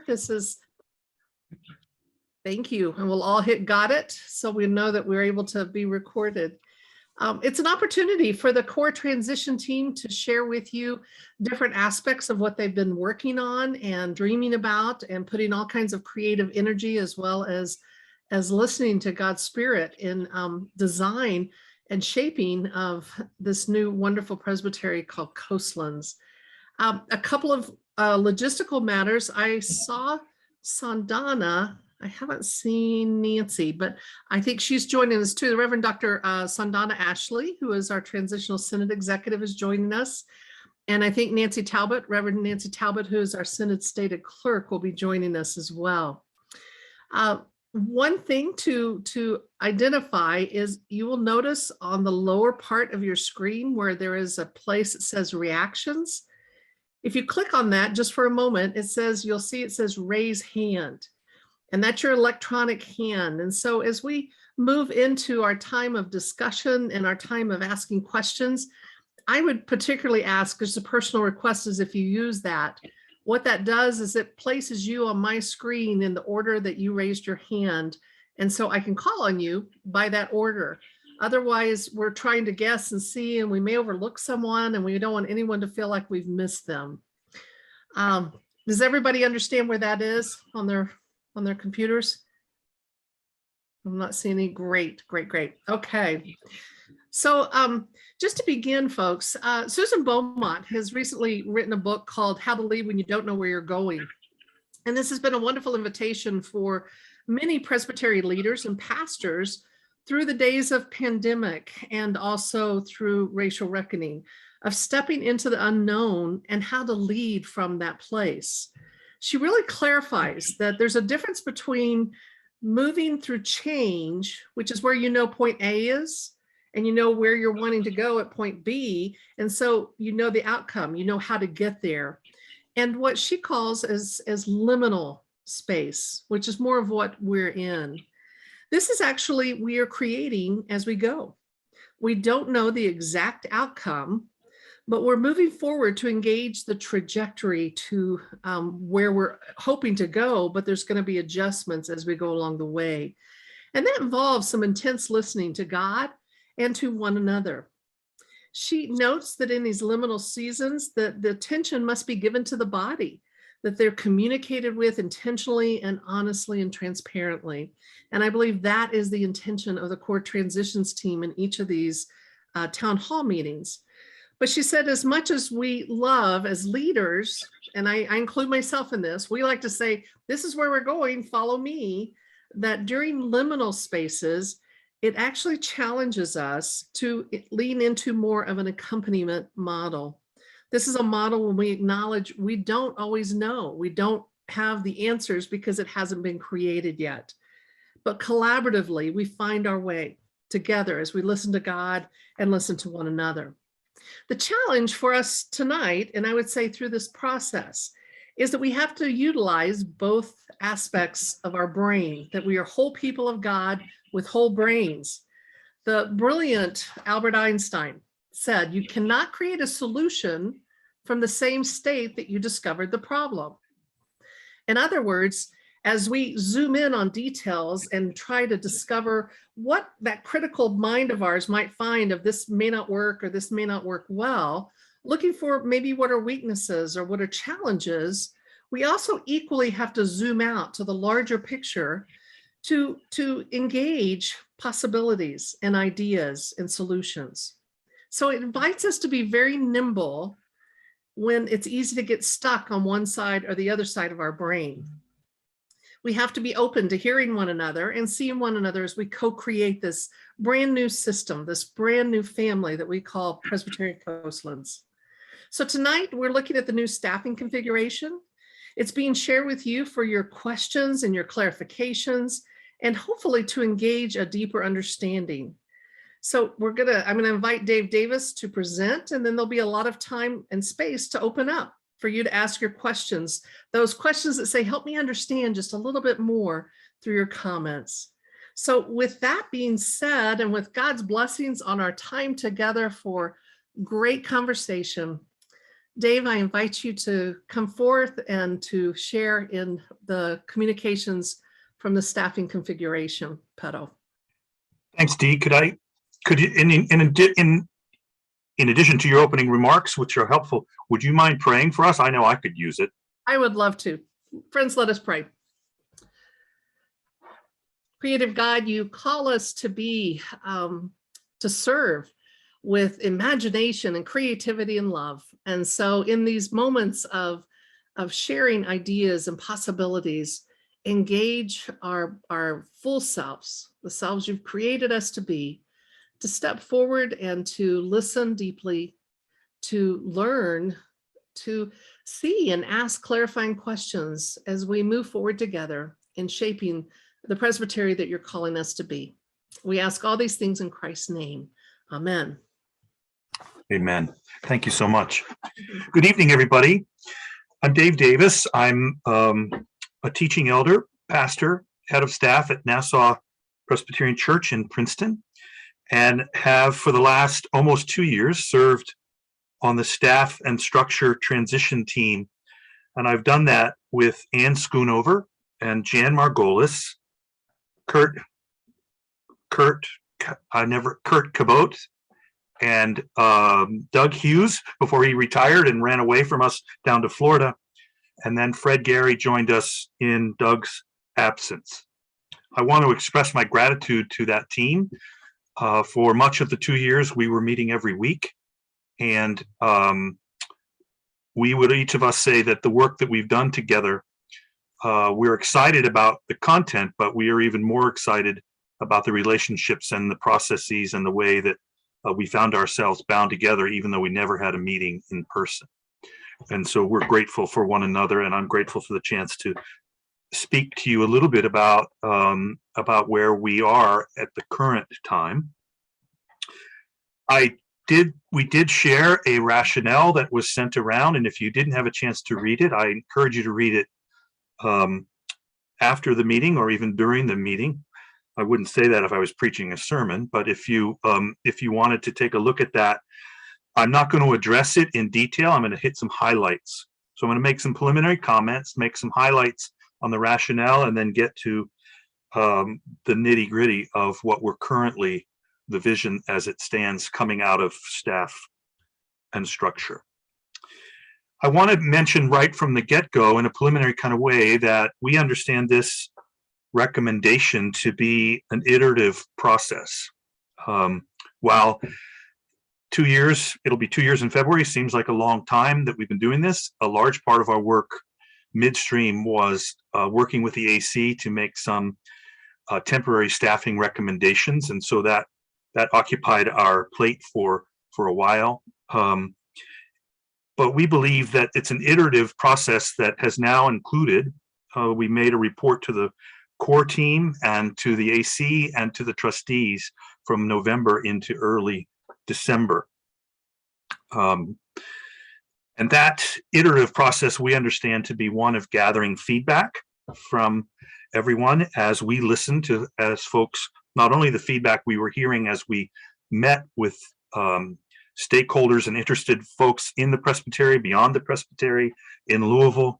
This is, thank you. And we'll all hit got it. So we know that we're able to be recorded. It's an opportunity for the core transition team to share with you different aspects of what they've been working on and dreaming about and putting all kinds of creative energy as well as listening to God's Spirit in design and shaping of this new wonderful presbytery called Coastlands. A couple of logistical matters. I saw Sandana. I haven't seen Nancy, but I think she's joining us too. The Reverend Dr. Sandana Ashley, who is our Transitional Synod Executive, is joining us. And I think Nancy Talbot, Reverend Nancy Talbot, who is our Synod Stated Clerk, will be joining us as well. One thing to identify is you will notice on the lower part of your screen where there is a place that says reactions. If you click on that just for a moment, you'll see it says raise hand, and that's your electronic hand. And so as we move into our time of discussion and our time of asking questions, I would particularly ask, just a personal request is if you use that, what that does is it places you on my screen in the order that you raised your hand. And so I can call on you by that order. Otherwise, we're trying to guess and see, and we may overlook someone, and we don't want anyone to feel like we've missed them. Does everybody understand where that is on their computers? I'm not seeing any. Great. Okay. So just to begin, folks, Susan Beaumont has recently written a book called How to Lead When You Don't Know Where You're Going. And this has been a wonderful invitation for many presbytery leaders and pastors through the days of pandemic and also through racial reckoning, of stepping into the unknown and how to lead from that place. She really clarifies that there's a difference between moving through change, which is where you know point A is, and you know where you're wanting to go at point B. And so you know the outcome, you know how to get there. And what she calls as liminal space, which is more of what we're in. This is actually, we are creating as we go. We don't know the exact outcome, but we're moving forward to engage the trajectory to where we're hoping to go, but there's going to be adjustments as we go along the way. And that involves some intense listening to God and to one another. She notes that in these liminal seasons, that the attention must be given to the body, that they're communicated with intentionally and honestly and transparently. And I believe that is the intention of the core transitions team in each of these town hall meetings. But she said, as much as we love as leaders, and I include myself in this, we like to say, this is where we're going, follow me, that during liminal spaces, it actually challenges us to lean into more of an accompaniment model. This is a model when we acknowledge we don't always know. We don't have the answers because it hasn't been created yet. But collaboratively, we find our way together as we listen to God and listen to one another. The challenge for us tonight, and I would say through this process, is that we have to utilize both aspects of our brain, that we are whole people of God with whole brains. The brilliant Albert Einstein said, you cannot create a solution from the same state that you discovered the problem. In other words, as we zoom in on details and try to discover what that critical mind of ours might find of this may not work or this may not work well, looking for maybe what are weaknesses or what are challenges, we also equally have to zoom out to the larger picture to engage possibilities and ideas and solutions. So it invites us to be very nimble when it's easy to get stuck on one side or the other side of our brain. We have to be open to hearing one another and seeing one another as we co-create this brand new system, this brand new family that we call Presbytery Coastlands. So tonight we're looking at the new staffing configuration. It's being shared with you for your questions and your clarifications, and hopefully to engage a deeper understanding. So I'm gonna invite Dave Davis to present, and then there'll be a lot of time and space to open up for you to ask your questions, those questions that say, help me understand just a little bit more through your comments. So with that being said, and with God's blessings on our time together for great conversation, Dave, I invite you to come forth and to share in the communications from the staffing configuration, Pedo. Thanks, Dee. Could you, in addition to your opening remarks, which are helpful, would you mind praying for us? I know I could use it. I would love to. Friends, let us pray. Creative God, you call us to be, to serve with imagination and creativity and love. And so in these moments of sharing ideas and possibilities, engage our full selves, the selves you've created us to be, to step forward and to listen deeply, to learn, to see and ask clarifying questions as we move forward together in shaping the presbytery that you're calling us to be. We ask all these things in Christ's name. Amen. Amen. Thank you so much. Good evening, everybody. I'm Dave Davis. I'm a teaching elder, pastor, head of staff at Nassau Presbyterian Church in Princeton, and have for the last almost 2 years served on the staff and structure transition team. And I've done that with Ann Schoonover and Jan Margolis, Kurt Cabot, and Doug Hughes before he retired and ran away from us down to Florida. And then Fred Gary joined us in Doug's absence. I want to express my gratitude to that team. For much of the 2 years, we were meeting every week. And we would each of us say that the work that we've done together, we're excited about the content, but we are even more excited about the relationships and the processes and the way that we found ourselves bound together, even though we never had a meeting in person. And so we're grateful for one another, and I'm grateful for the chance to speak to you a little bit about where we are at the current time. We did share a rationale that was sent around, and if you didn't have a chance to read it, I encourage you to read it after the meeting or even during the meeting. I wouldn't say that if I was preaching a sermon, but if you wanted to take a look at that, I'm not going to address it in detail. I'm going to hit some highlights. So I'm going to make some preliminary comments, make some highlights on the rationale, and then get to the nitty-gritty of what we're currently, the vision as it stands coming out of staff and structure. I want to mention right from the get-go in a preliminary kind of way that we understand this recommendation to be an iterative process. While 2 years, it'll be 2 years in February, seems like a long time that we've been doing this. A large part of our work midstream was working with the AC to make some temporary staffing recommendations. And so that occupied our plate for a while. But we believe that it's an iterative process that has now included, we made a report to the core team and to the AC and to the trustees from November into early December. And that iterative process we understand to be one of gathering feedback from everyone as we listen to, as folks, not only the feedback we were hearing as we met with stakeholders and interested folks in the Presbytery, beyond the Presbytery, in Louisville.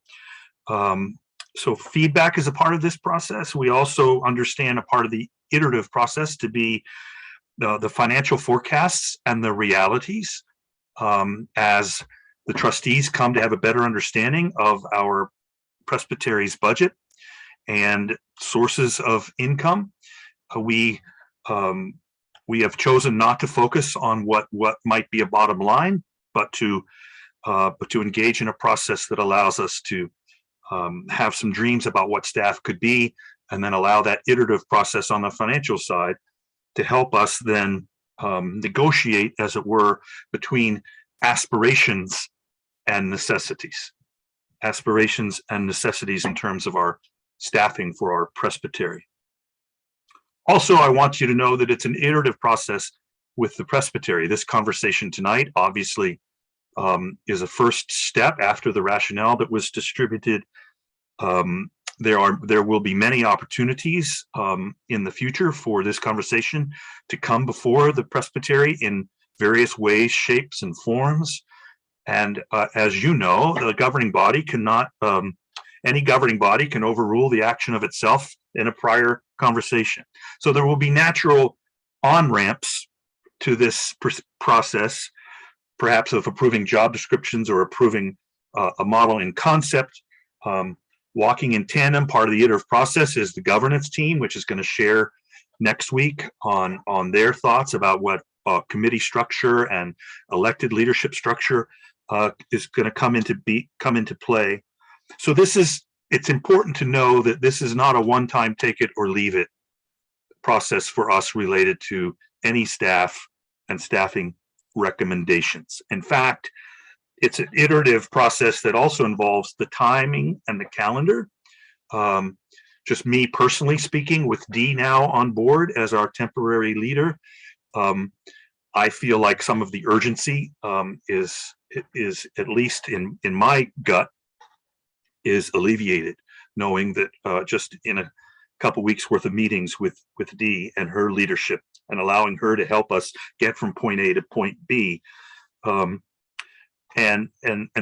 So feedback is a part of this process. We also understand a part of the iterative process to be the financial forecasts and the realities as the trustees come to have a better understanding of our Presbytery's budget and sources of income. We have chosen not to focus on what might be a bottom line, but to engage in a process that allows us to have some dreams about what staff could be, and then allow that iterative process on the financial side to help us then negotiate, as it were, between aspirations and necessities. Aspirations and necessities in terms of our staffing for our Presbytery. Also, I want you to know that it's an iterative process with the Presbytery. This conversation tonight obviously is a first step after the rationale that was distributed. There will be many opportunities in the future for this conversation to come before the Presbytery in various ways, shapes, and forms. And as you know, the governing body cannot, any governing body can overrule the action of itself in a prior conversation. So there will be natural on-ramps to this process, perhaps of approving job descriptions or approving a model in concept. Walking in tandem, part of the iterative process is the governance team, which is going to share next week on their thoughts about what committee structure and elected leadership structure is going to come into play. So it's important to know that this is not a one-time take it or leave it process for us related to any staff and staffing recommendations. In fact, it's an iterative process that also involves the timing and the calendar. Just me personally speaking, with Dee now on board as our temporary leader, I feel like some of the urgency is at least in my gut is alleviated, knowing that just in a couple weeks worth of meetings with Dee and her leadership and allowing her to help us get from point A to point B. And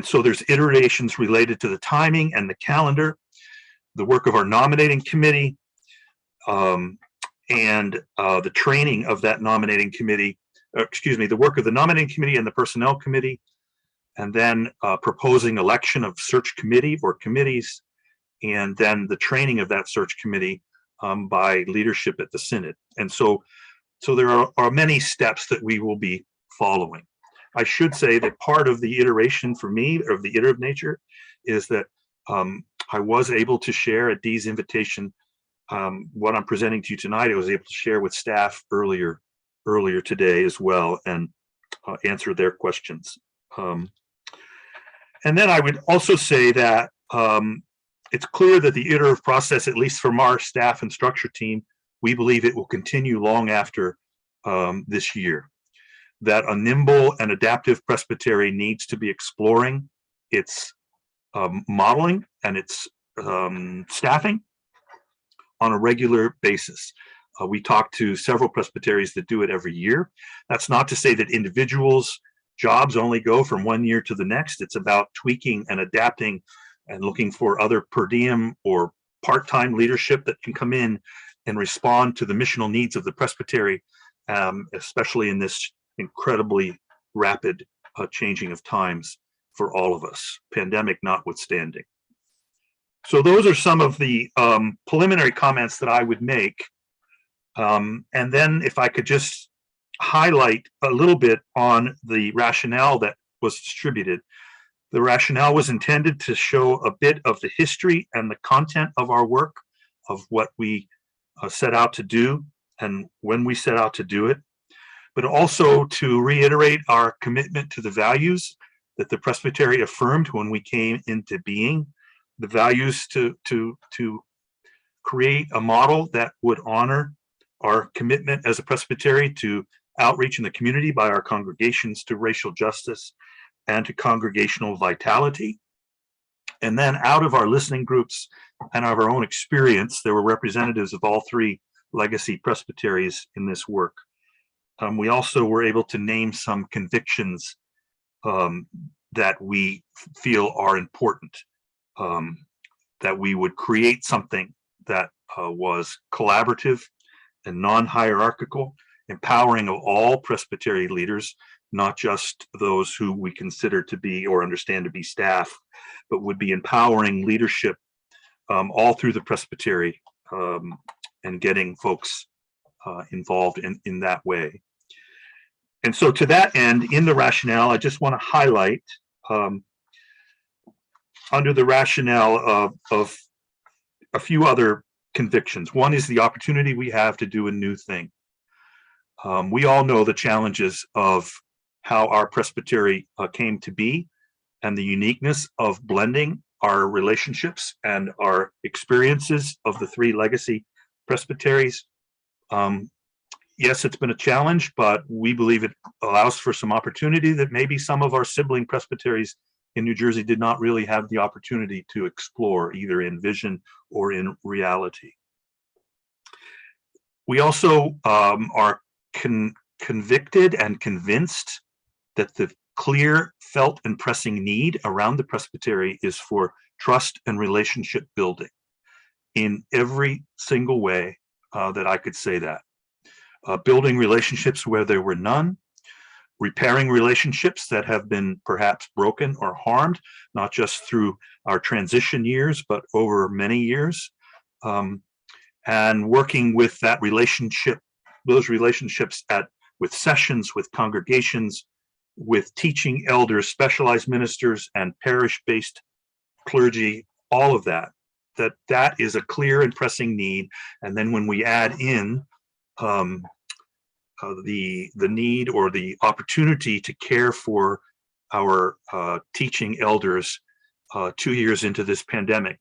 so there's iterations related to the timing and the calendar, the work of our nominating committee, and the training of that nominating committee, the work of the nominating committee and the personnel committee, and then proposing election of search committee or committees, and then the training of that search committee by leadership at the synod. And so there are many steps that we will be following. I should say that part of the iteration for me, of the iterative nature, is that I was able to share at Dee's invitation what I'm presenting to you tonight. I was able to share with staff earlier today as well, and answer their questions. And then I would also say that it's clear that the iterative process, at least from our staff and structure team, we believe it will continue long after this year. That a nimble and adaptive presbytery needs to be exploring its modeling and its staffing on a regular basis. We talk to several presbyteries that do it every year. That's not to say that individuals' jobs only go from one year to the next. It's about tweaking and adapting and looking for other per diem or part-time leadership that can come in and respond to the missional needs of the presbytery, especially in this incredibly rapid changing of times for all of us, pandemic notwithstanding. So those are some of the preliminary comments that I would make. And then if I could just highlight a little bit on the rationale that was distributed. The rationale was intended to show a bit of the history and the content of our work, of what we set out to do and when we set out to do it, but also to reiterate our commitment to the values that the Presbytery affirmed when we came into being, the values to create a model that would honor our commitment as a presbytery to outreach in the community by our congregations, to racial justice and to congregational vitality. And then out of our listening groups and of our own experience, there were representatives of all three legacy presbyteries in this work. We also were able to name some convictions that we feel are important, that we would create something that was collaborative and non-hierarchical, empowering of all presbytery leaders, not just those who we consider to be or understand to be staff, but would be empowering leadership all through the presbytery and getting folks involved in that way. And so to that end, in the rationale, I just want to highlight under the rationale of a few other convictions. One is the opportunity we have to do a new thing. We all know the challenges of how our presbytery came to be and the uniqueness of blending our relationships and our experiences of the three legacy presbyteries. Yes, it's been a challenge, but we believe it allows for some opportunity that maybe some of our sibling presbyteries in New Jersey did not really have the opportunity to explore, either in vision or in reality. We also are convicted and convinced that the clear, felt, and pressing need around the presbytery is for trust and relationship building in every single way that I could say that. Building relationships where there were none, repairing relationships that have been perhaps broken or harmed, not just through our transition years, but over many years, and working with that relationship, those relationships with sessions, with congregations, with teaching elders, specialized ministers, and parish-based clergy, all of that is a clear and pressing need. And then when we add in the need or the opportunity to care for our teaching elders 2 years into this pandemic,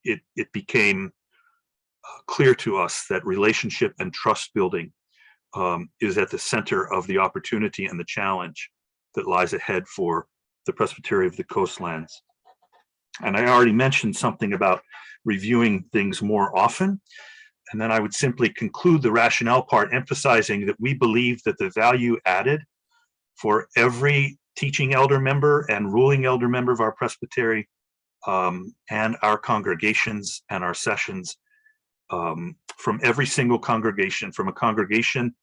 it became clear to us that relationship and trust building is at the center of the opportunity and the challenge that lies ahead for the Presbytery of the Coastlands. And I already mentioned something about reviewing things more often. And then I would simply conclude the rationale part, emphasizing that we believe that the value added for every teaching elder member and ruling elder member of our presbytery and our congregations and our sessions, from every single congregation, from a congregation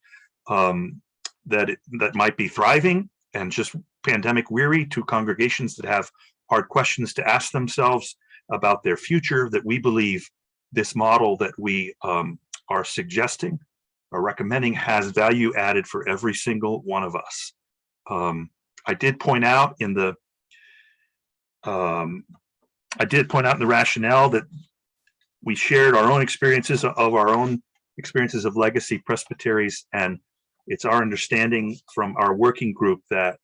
that might be thriving and just pandemic weary, to congregations that have hard questions to ask themselves about their future, that we believe this model that we are suggesting or recommending has value added for every single one of us. I did point out in the rationale that we shared our own experiences of legacy presbyteries, and it's our understanding from our working group that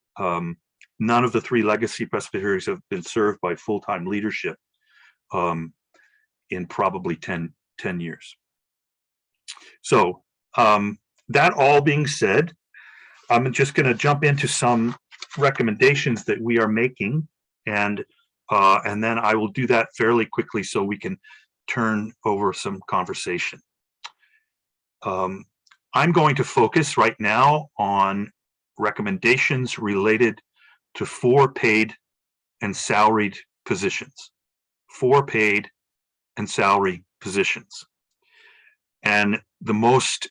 none of the 3 legacy presbyteries have been served by full-time leadership in probably 10 years. So that all being said, I'm just going to jump into some recommendations that we are making, and then I will do that fairly quickly so we can turn over some conversation. I'm going to focus right now on recommendations related to 4 paid and salaried positions. 4 paid and salary positions. And the most,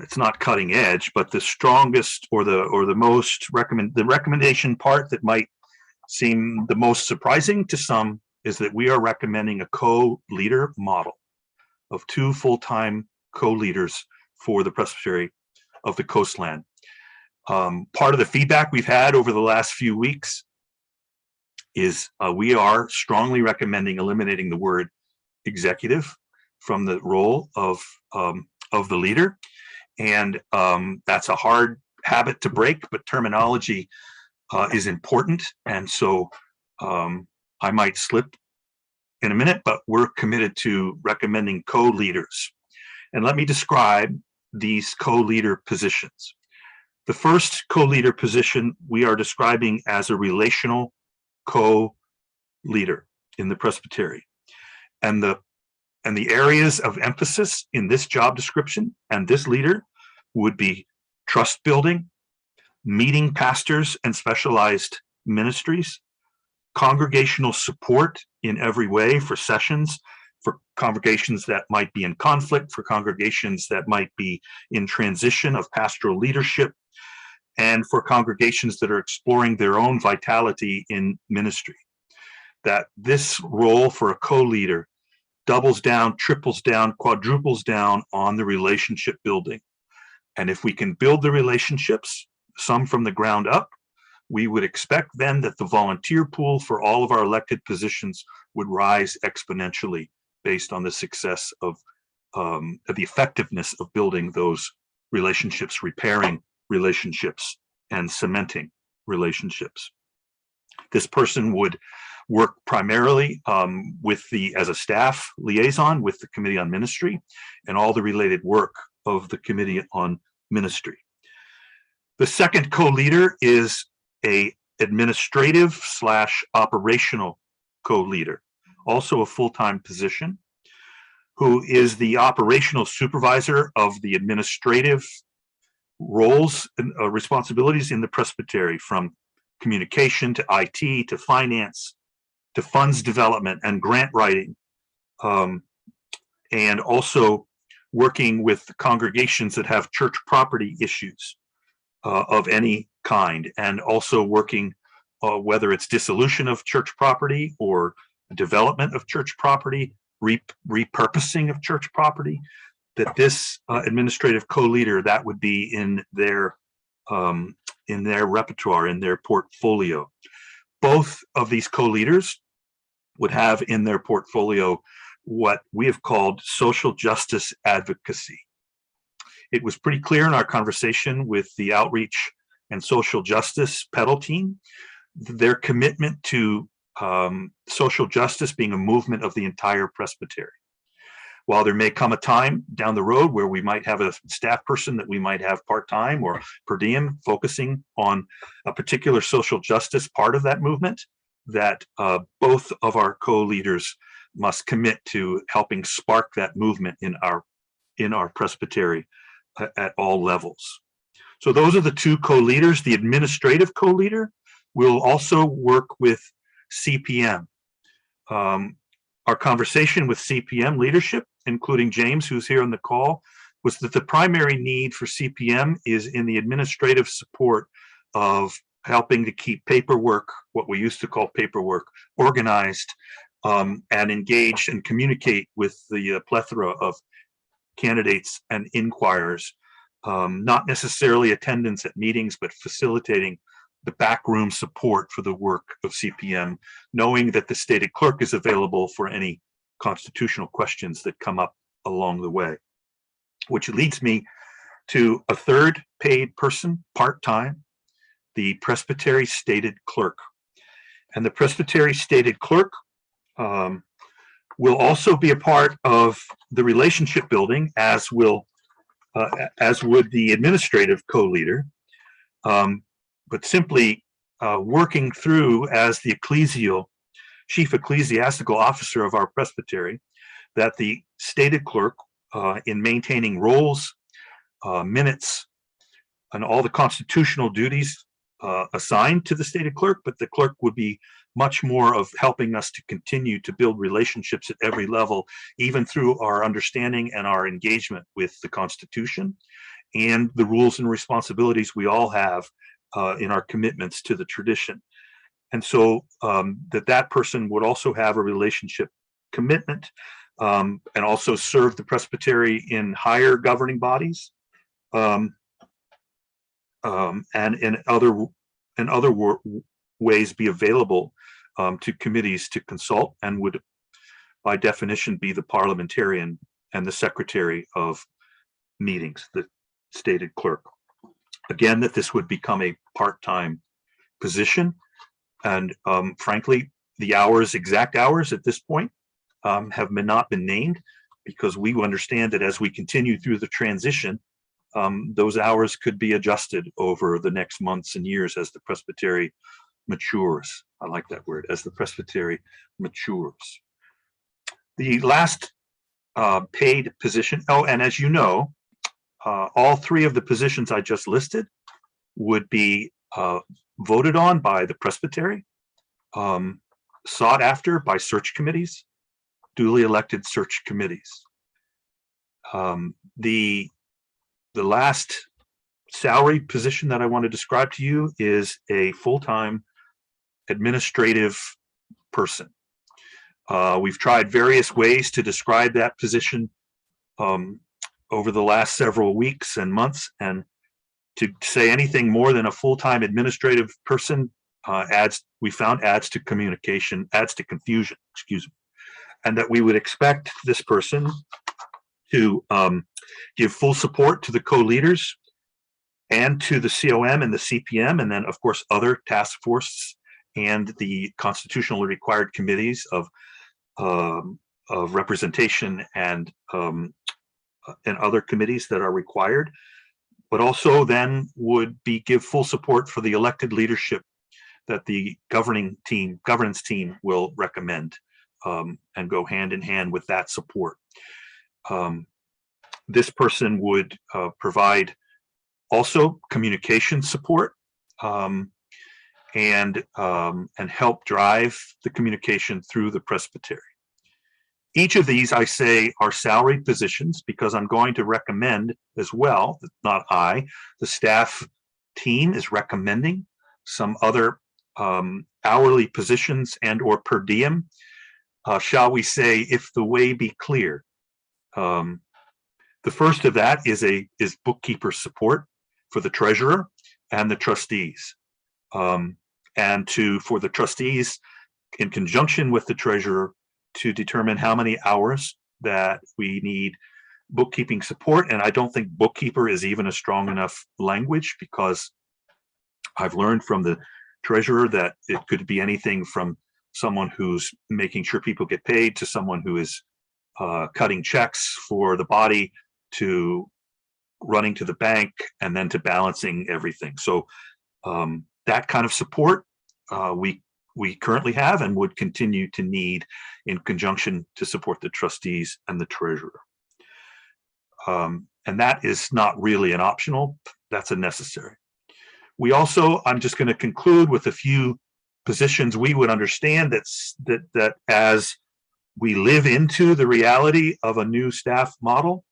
it's not cutting edge, but the strongest or the most the recommendation part that might seem the most surprising to some is that we are recommending a co-leader model of 2 full-time co-leaders for the Presbytery of the Coastland. Part of the feedback we've had over the last few weeks is we are strongly recommending eliminating the word executive from the role of the leader. And that's a hard habit to break, but terminology is important. And so I might slip in a minute, but we're committed to recommending co-leaders. And let me describe these co-leader positions. The first co-leader position we are describing as a relational co-leader in the presbytery. And the areas of emphasis in this job description and this leader would be trust building, meeting pastors and specialized ministries, congregational support in every way for sessions, for congregations that might be in conflict, for congregations that might be in transition of pastoral leadership, and for congregations that are exploring their own vitality in ministry. That this role for a co-leader doubles down, triples down, quadruples down on the relationship building. And if we can build the relationships, some from the ground up, we would expect then that the volunteer pool for all of our elected positions would rise exponentially based on the success of the effectiveness of building those relationships, repairing relationships, and cementing relationships. This person would work primarily as a staff liaison with the Committee on Ministry and all the related work of the Committee on Ministry. The second co-leader is a administrative / operational co-leader, also a full-time position, who is the operational supervisor of the administrative roles and responsibilities in the Presbytery, from communication to IT to finance to funds development and grant writing, and also working with congregations that have church property issues of any kind, and also working whether it's dissolution of church property or development of church property, repurposing of church property, that this administrative co-leader, that would be in their repertoire, in their portfolio. Both of these co-leaders would have in their portfolio what we have called social justice advocacy. It was pretty clear in our conversation with the outreach and social justice pedal team, their commitment to social justice being a movement of the entire Presbytery. While there may come a time down the road where we might have a staff person that we might have part-time or per diem focusing on a particular social justice part of that movement, that both of our co-leaders must commit to helping spark that movement in our Presbytery at all levels. So those are the two co-leaders. The administrative co-leader will also work with CPM. Our conversation with CPM leadership, including James, who's here on the call, was that the primary need for CPM is in the administrative support of helping to keep paperwork, what we used to call paperwork, organized, and engaged and communicate with the plethora of candidates and inquirers, not necessarily attendance at meetings, but facilitating the backroom support for the work of CPM, knowing that the stated clerk is available for any constitutional questions that come up along the way. Which leads me to a third paid person, part-time, the Presbytery stated clerk. And the Presbytery stated clerk will also be a part of the relationship building, as would the administrative co-leader, but simply working through as the chief ecclesiastical officer of our Presbytery, that the stated clerk, in maintaining rolls, minutes, and all the constitutional duties assigned to the stated clerk, but the clerk would be much more of helping us to continue to build relationships at every level, even through our understanding and our engagement with the Constitution and the rules and responsibilities we all have in our commitments to the tradition. And so that person would also have a relationship commitment, and also serve the Presbytery in higher governing bodies, and in other ways be available to committees to consult, and would by definition be the parliamentarian and the secretary of meetings, the stated clerk. Again, that this would become a part-time position, and frankly, the exact hours at this point have not been named, because we understand that as we continue through the transition, those hours could be adjusted over the next months and years as the Presbytery matures. I like that word, as the Presbytery matures. The last paid position, and as you know, all three of the positions I just listed would be voted on by the Presbytery, sought after by search committees, duly elected search committees. The last salary position that I want to describe to you is a full-time administrative person. We've tried various ways to describe that position over the last several weeks and months, and to say anything more than a full-time administrative person we found adds to confusion, and that we would expect this person to give full support to the co-leaders and to the COM and the CPM, and then of course other task forces and the constitutionally required committees of representation and other committees that are required, but also then would give full support for the elected leadership that the governance team will recommend, and go hand in hand with that support. This person would provide Also communication support, and help drive the communication through the presbytery. Each of these, I say, are salaried positions because I'm going to recommend as well, not I, the staff team is recommending some other hourly positions and or per diem, shall we say, if the way be clear. The first of that is bookkeeper support for the treasurer and the trustees. And for the trustees, in conjunction with the treasurer, to determine how many hours that we need bookkeeping support. And I don't think bookkeeper is even a strong enough language, because I've learned from the treasurer that it could be anything from someone who's making sure people get paid to someone who is cutting checks for the body, to running to the bank, and then to balancing everything. So that kind of support we currently have and would continue to need in conjunction to support the trustees and the treasurer. And that is not really an optional, that's a necessary. We also, I'm just going to conclude with a few positions we would understand that as we live into the reality of a new staff model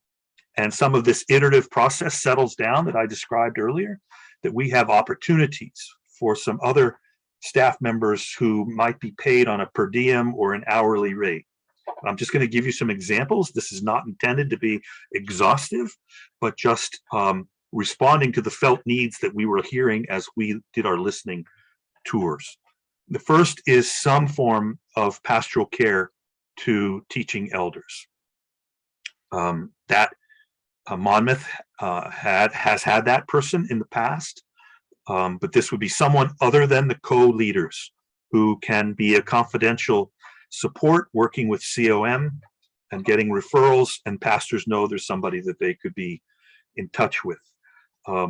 and some of this iterative process settles down that I described earlier, that we have opportunities for some other staff members who might be paid on a per diem or an hourly rate. I'm just going to give you some examples. This is not intended to be exhaustive, but just responding to the felt needs that we were hearing as we did our listening tours. The first is some form of pastoral care to teaching elders. Monmouth has had that person in the past. But this would be someone other than the co-leaders who can be a confidential support, working with COM and getting referrals, and pastors know there's somebody that they could be in touch with.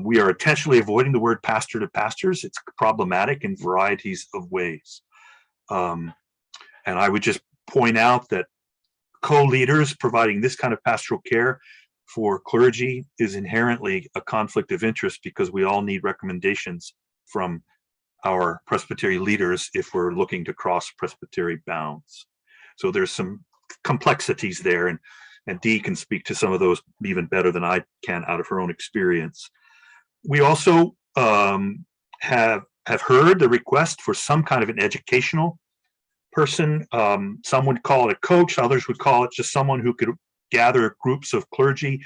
We are intentionally avoiding the word pastor to pastors. It's problematic in varieties of ways. And I would just point out that co-leaders providing this kind of pastoral care for clergy is inherently a conflict of interest, because we all need recommendations from our presbytery leaders if we're looking to cross presbytery bounds. So there's some complexities there, and Dee can speak to some of those even better than I can out of her own experience. We also have heard the request for some kind of an educational person. Some would call it a coach, others would call it just someone who could gather groups of clergy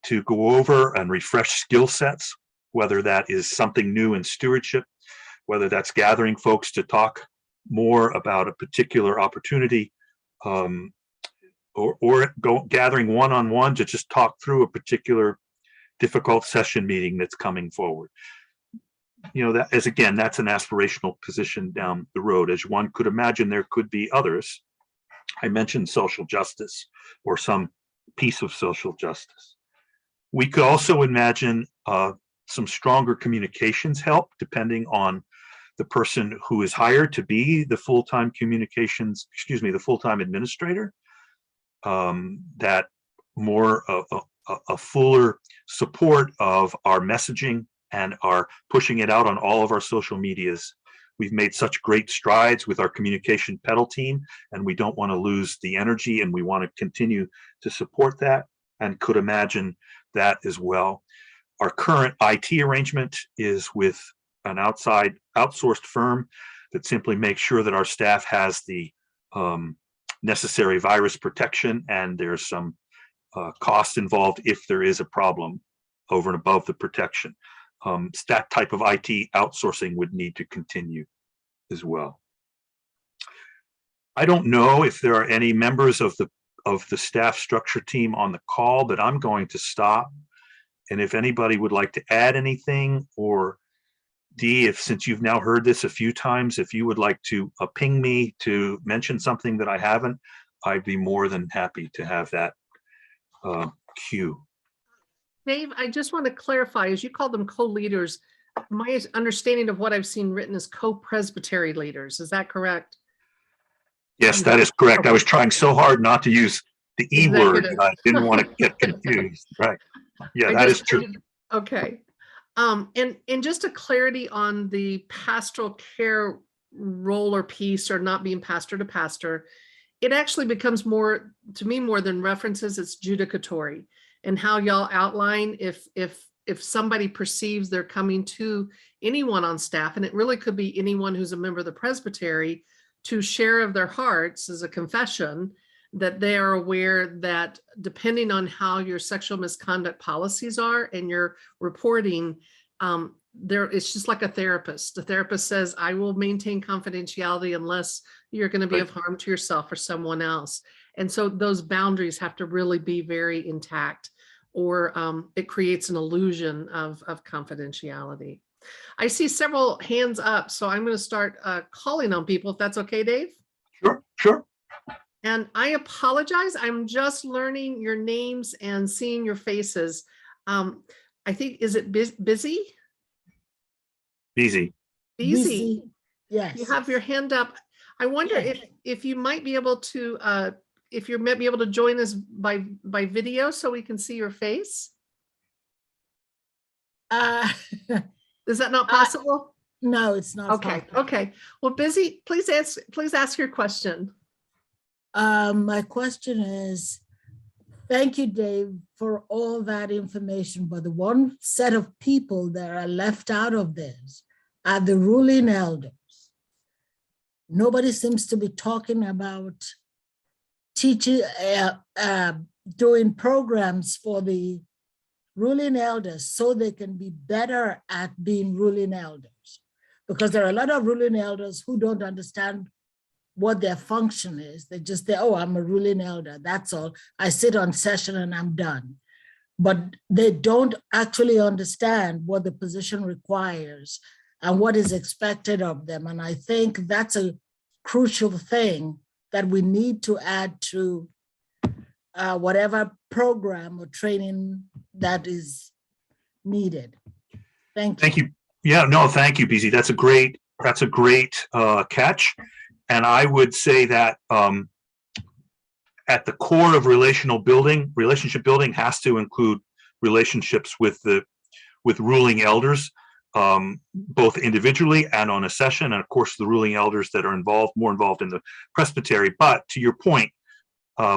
to go over and refresh skill sets, whether that is something new in stewardship, whether that's gathering folks to talk more about a particular opportunity, or gathering one-on-one to just talk through a particular difficult session meeting that's coming forward. You know, that is, again, that's an aspirational position down the road. As one could imagine, there could be others. I mentioned social justice or some piece of social justice. We could also imagine some stronger communications help, depending on the person who is hired to be the full-time the full-time administrator, that more a fuller support of our messaging and our pushing it out on all of our social medias. We've made such great strides with our communication pedal team, and we don't want to lose the energy, and we want to continue to support that, and could imagine that as well. Our current IT arrangement is with an outside outsourced firm that simply makes sure that our staff has the necessary virus protection, and there's some cost involved if there is a problem over and above the protection. That type of IT outsourcing would need to continue as well. I don't know if there are any members of the staff structure team on the call, but I'm going to stop. And if anybody would like to add anything, or Dee, since you've now heard this a few times, if you would like to ping me to mention something that I haven't, I'd be more than happy to have that cue. Dave, I just want to clarify, as you call them co-leaders, my understanding of what I've seen written is co-presbytery leaders. Is that correct? Yes, that is correct. I was trying so hard not to use the E word. I didn't want to get confused. Right. Yeah, that is true. Okay. And just a clarity on the pastoral care role or piece, or not being pastor to pastor, it actually becomes more, to me, more than references, it's judicatory, and how y'all outline if somebody perceives they're coming to anyone on staff, and it really could be anyone who's a member of the presbytery, to share of their hearts as a confession, that they are aware that depending on how your sexual misconduct policies are and your reporting, it's just like a therapist. The therapist says, I will maintain confidentiality unless you're going to be of harm to yourself or someone else. And so those boundaries have to really be very intact, or it creates an illusion of confidentiality. I see several hands up, so I'm going to start calling on people, if that's okay, Dave? Sure, sure. And I apologize, I'm just learning your names and seeing your faces. I think, is it busy? Easy. Easy. Yes. You have your hand up. I wonder if you might be able to, if you might be able to join us by video so we can see your face. Is that not possible? No, it's not. Okay. possible. Okay. Well, Busy, please ask your question. My question is, thank you, Dave, for all that information. But the one set of people that are left out of this are the ruling elders. Nobody seems to be talking about teaching, doing programs for the ruling elders so they can be better at being ruling elders. Because there are a lot of ruling elders who don't understand what their function is. They just say, oh, I'm a ruling elder, that's all. I sit on session and I'm done. But they don't actually understand what the position requires and what is expected of them. And I think that's a crucial thing that we need to add to whatever program or training that is needed. Thank you. Thank you. Yeah, no, thank you, BZ. That's a great catch. And I would say that at the core of relationship building has to include relationships with ruling elders, both individually and on a session, and of course the ruling elders that are more involved in the presbytery. But to your point,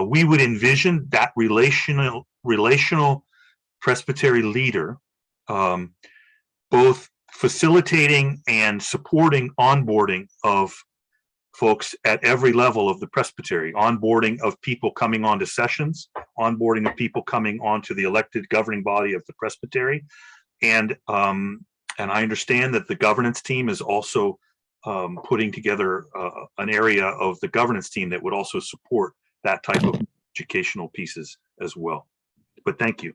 we would envision that relational presbytery leader both facilitating and supporting onboarding of folks at every level of the presbytery, onboarding of people coming onto sessions, onboarding of people coming onto the elected governing body of the presbytery. And I understand that the governance team is also putting together an area of the governance team that would also support that type of educational pieces as well. But thank you.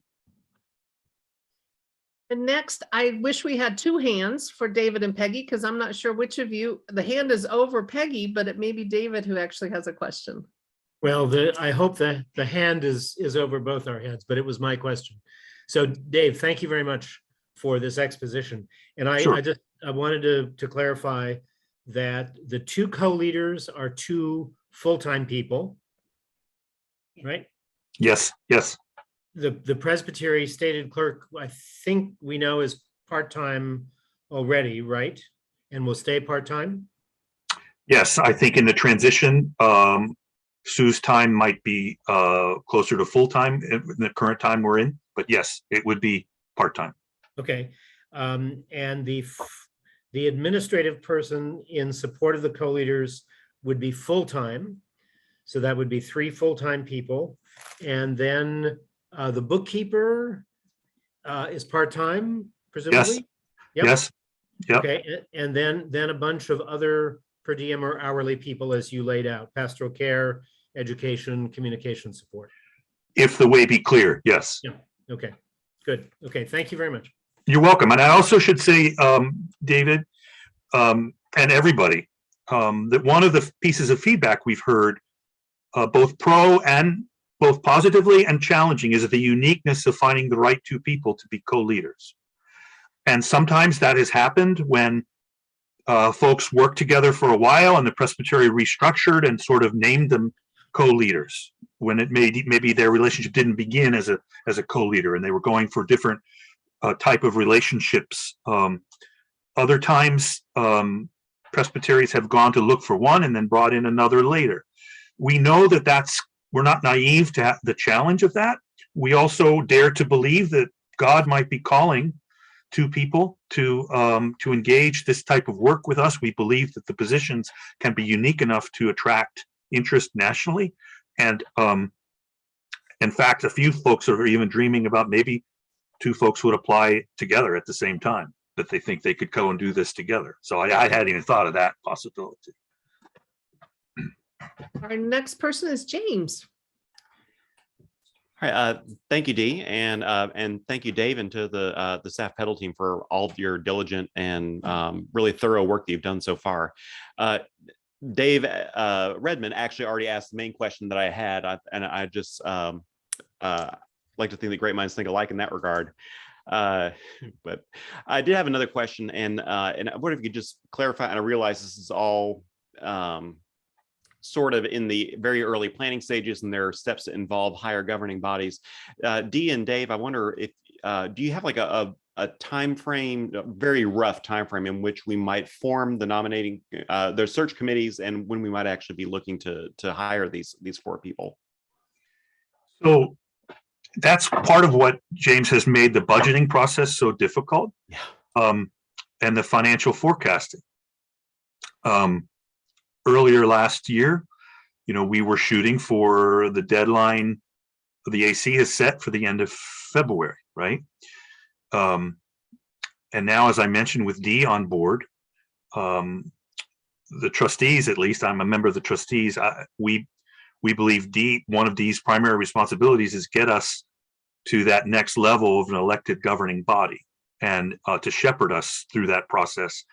And next, I wish we had two hands for David and Peggy, because I'm not sure which of you, the hand is over Peggy, but it may be David who actually has a question. Well, I hope that the hand is over both our heads, but it was my question. So Dave, thank you very much for this exposition. And I wanted to clarify that the two co-leaders are two full-time people, right? Yes, yes. The Presbytery stated clerk, I think we know, is part-time already, right? And will stay part-time? Yes, I think in the transition, Sue's time might be closer to full-time in the current time we're in, but yes, it would be part-time. Okay. And the administrative person in support of the co-leaders would be full-time. So that would be 3 full-time people. And then the bookkeeper is part-time, presumably? Yes. Yes. Yep. Okay. And then a bunch of other per diem or hourly people, as you laid out: pastoral care, education, communication support. If the way be clear, yes. Yeah. Okay. Good. Okay. Thank you very much. You're welcome. And I also should say, David, and everybody, that one of the pieces of feedback we've heard, both positively and challenging, is the uniqueness of finding the right two people to be co-leaders. And sometimes that has happened when folks worked together for a while and the presbytery restructured and sort of named them co-leaders, when it maybe their relationship didn't begin as a co-leader and they were going for different type of relationships. Other times, presbyteries have gone to look for one and then brought in another later. We know that we're not naive to the challenge of that. We also dare to believe that God might be calling to people to engage this type of work with us. We believe that the positions can be unique enough to attract interest nationally. And in fact, a few folks are even dreaming about maybe 2 folks would apply together at the same time, that they think they could go and do this together. So I hadn't even thought of that possibility. Our next person is James. All right, thank you, Dee, and thank you, Dave, and to the staff pedal team for all of your diligent and really thorough work that you've done so far. Dave Redmond actually already asked the main question that I had, and I just like to think that great minds think alike in that regard. But I did have another question, and I wonder if you could just clarify. And I realize this is all sort of in the very early planning stages, and there are steps that involve higher governing bodies. Dee and Dave, I wonder if do you have like a time frame, a very rough time frame in which we might form the nominating, the search committees, and when we might actually be looking to hire these 4 people? So that's part of what, James, has made the budgeting process so difficult. Yeah. And the financial forecasting. Earlier last year, we were shooting for the deadline the AC has set for the end of February, right? And now, as I mentioned, with Dee on board, the trustees, at least I'm a member of the trustees, we believe one of Dee's primary responsibilities is get us to that next level of an elected governing body, and to shepherd us through that process.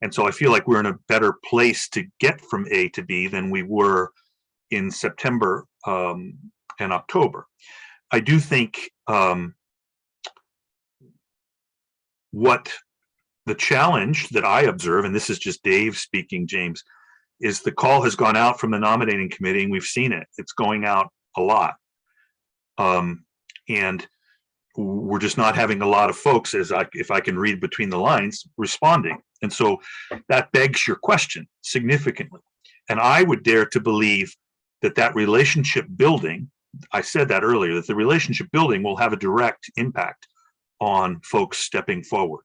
And so I feel like we're in a better place to get from A to B than we were in September and October. I do think what the challenge that I observe, and this is just Dave speaking, James, is the call has gone out from the nominating committee, and we've seen it. It's going out a lot. And we're just not having a lot of folks, if I can read between the lines, responding. And so that begs your question significantly. And I would dare to believe that relationship building, I said that earlier, that the relationship building will have a direct impact on folks stepping forward.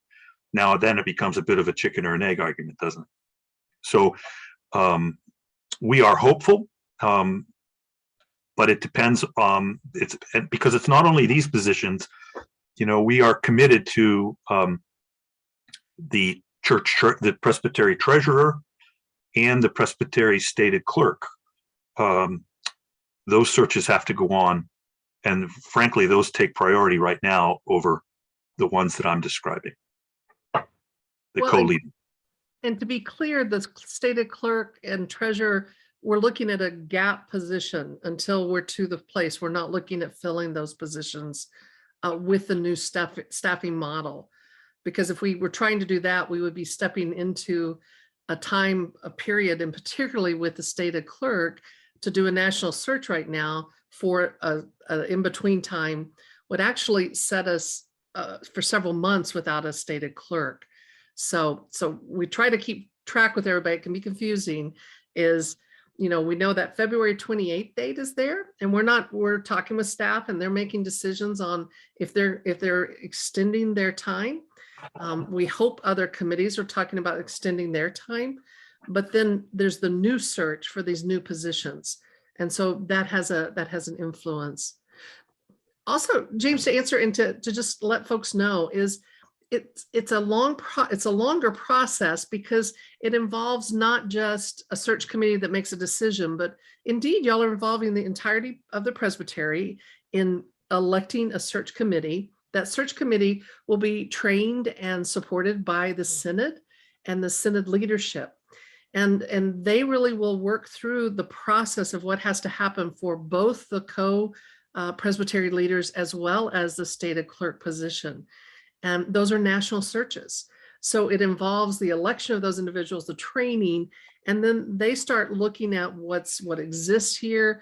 Now, then it becomes a bit of a chicken or an egg argument, doesn't it? So we are hopeful, but it depends. Because it's not only these positions. We are committed to the the Presbytery treasurer and the Presbytery stated clerk. Those searches have to go on, and frankly, those take priority right now over the ones that I'm describing. The co-leading. And to be clear, the stated clerk and treasurer, we're looking at a gap position until we're to the place. We're not looking at filling those positions with the new staffing model. Because if we were trying to do that, we would be stepping into a period, and particularly with the stated clerk, to do a national search right now for a in-between time would actually set us for several months without a stated clerk. So we try to keep track with everybody. It can be confusing. We know that February 28th date is there, and we're talking with staff, and they're making decisions on if they're extending their time. We hope other committees are talking about extending their time, but then there's the new search for these new positions. And so that has an influence. Also, James, to answer and to just let folks know is it's a longer process, because it involves not just a search committee that makes a decision, but indeed y'all are involving the entirety of the Presbytery in electing a search committee. That search committee will be trained and supported by the Synod and the Synod leadership. And they really will work through the process of what has to happen for both the co-Presbytery leaders as well as the stated clerk position. And those are national searches. So it involves the election of those individuals, the training, and then they start looking at what exists here.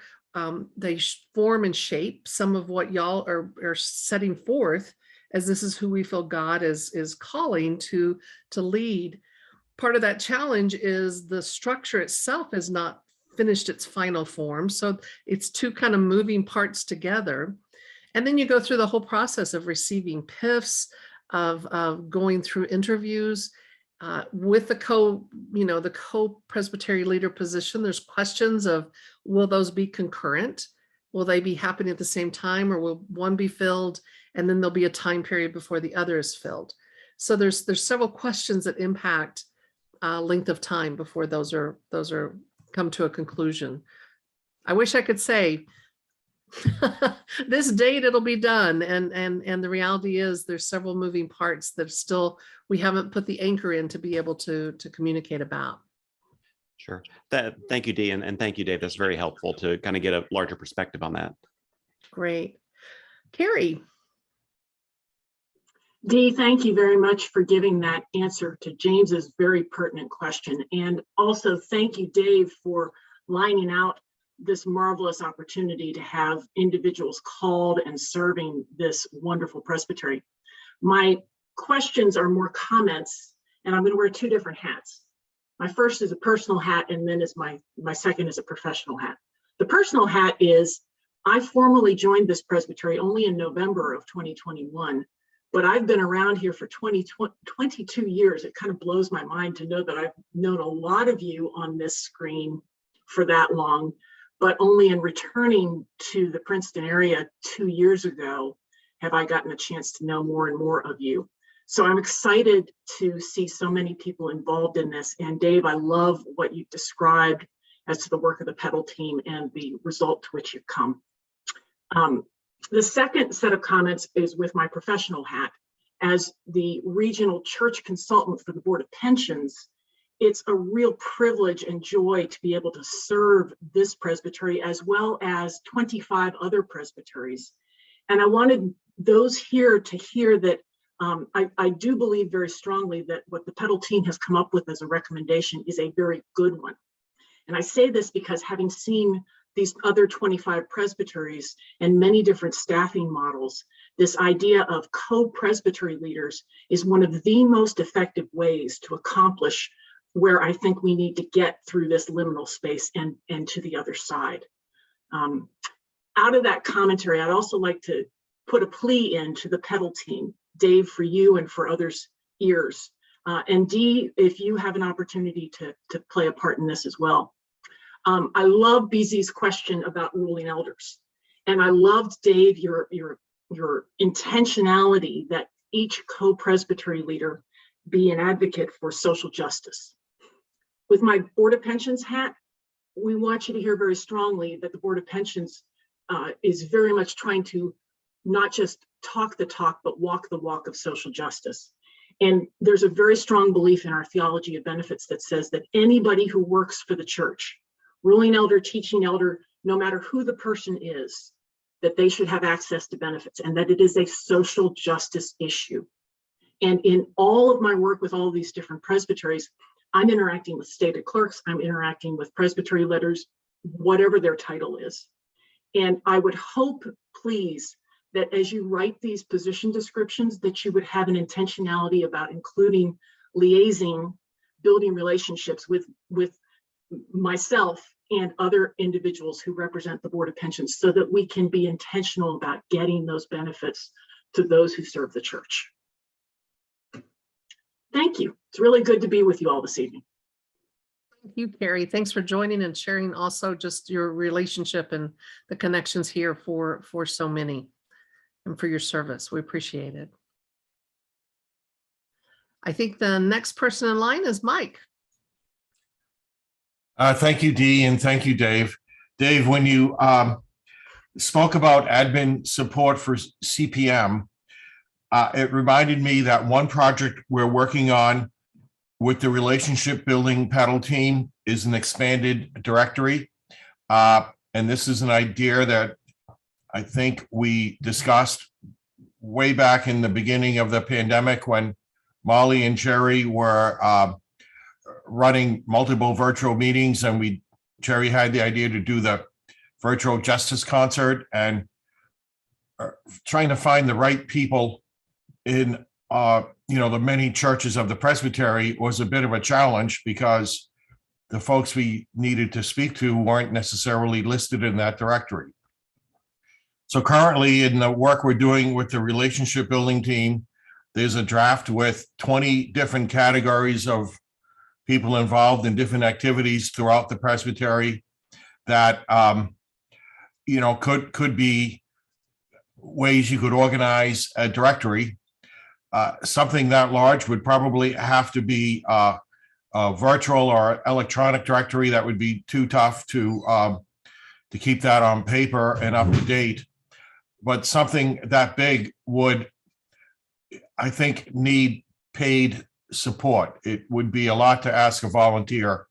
They form and shape some of what y'all are setting forth as this is who we feel God is calling to lead. Part of that challenge is the structure itself has not finished its final form. So it's two kind of moving parts together. And then you go through the whole process of receiving PIFs, of going through interviews with the co-presbytery leader position. There's questions of, will those be concurrent? Will they be happening at the same time, or will one be filled and then there'll be a time period before the other is filled? So there's several questions that impact length of time before those are come to a conclusion. I wish I could say this date it'll be done, and the reality is there's several moving parts that still we haven't put the anchor in to be able to communicate about. Sure. Thank you, Dee, and thank you, Dave. That's very helpful to kind of get a larger perspective on that. Great. Carrie. Dee, thank you very much for giving that answer to James's very pertinent question. And also thank you, Dave, for lining out this marvelous opportunity to have individuals called and serving this wonderful presbytery. My questions are more comments, and I'm going to wear two different hats. My first is a personal hat, and then is my second is a professional hat. The personal hat is, I formally joined this presbytery only in November of 2021. But I've been around here for 22 years. It kind of blows my mind to know that I've known a lot of you on this screen for that long, but only in returning to the Princeton area 2 years ago have I gotten a chance to know more and more of you. So I'm excited to see so many people involved in this. And Dave, I love what you described as to the work of the pedal team and the result to which you've come. The second set of comments is with my professional hat. As the regional church consultant for the Board of Pensions, it's a real privilege and joy to be able to serve this presbytery as well as 25 other presbyteries. And I wanted those here to hear that I do believe very strongly that what the pedal team has come up with as a recommendation is a very good one. And I say this because having seen these other 25 presbyteries and many different staffing models, this idea of co-presbytery leaders is one of the most effective ways to accomplish where I think we need to get through this liminal space and to the other side. Out of that commentary, I'd also like to put a plea in to the pedal team, Dave, for you and for others' ears. And Dee, if you have an opportunity to play a part in this as well. I love BZ's question about ruling elders. And I loved, Dave, your intentionality that each co-presbytery leader be an advocate for social justice. With my Board of Pensions hat, we want you to hear very strongly that the Board of Pensions is very much trying to not just talk the talk, but walk the walk of social justice. And there's a very strong belief in our theology of benefits that says that anybody who works for the church, ruling elder, teaching elder, no matter who the person is, that they should have access to benefits and that it is a social justice issue. And in all of my work with all of these different presbyteries, I'm interacting with stated clerks, I'm interacting with presbytery leaders, whatever their title is. And I would hope, please, that as you write these position descriptions, that you would have an intentionality about including liaising, building relationships with myself and other individuals who represent the Board of Pensions so that we can be intentional about getting those benefits to those who serve the church. Thank you. It's really good to be with you all this evening. Thank you, Carrie. Thanks for joining and sharing also just your relationship and the connections here for so many and for your service. We appreciate it. I think the next person in line is Mike. Thank you, Dee, and thank you, Dave. Dave, when you spoke about admin support for CPM, it reminded me that one project we're working on with the relationship building paddle team is an expanded directory. And this is an idea that I think we discussed way back in the beginning of the pandemic when Molly and Jerry were running multiple virtual meetings, and Jerry had the idea to do the virtual justice concert, and trying to find the right people in the many churches of the Presbytery was a bit of a challenge because the folks we needed to speak to weren't necessarily listed in that directory. So currently, in the work we're doing with the relationship building team, there's a draft with 20 different categories of people involved in different activities throughout the Presbytery that could be ways you could organize a directory. Something that large would probably have to be a virtual or electronic directory. That would be too tough to keep that on paper and up to date. But something that big would, I think, need paid support. It would be a lot to ask a volunteer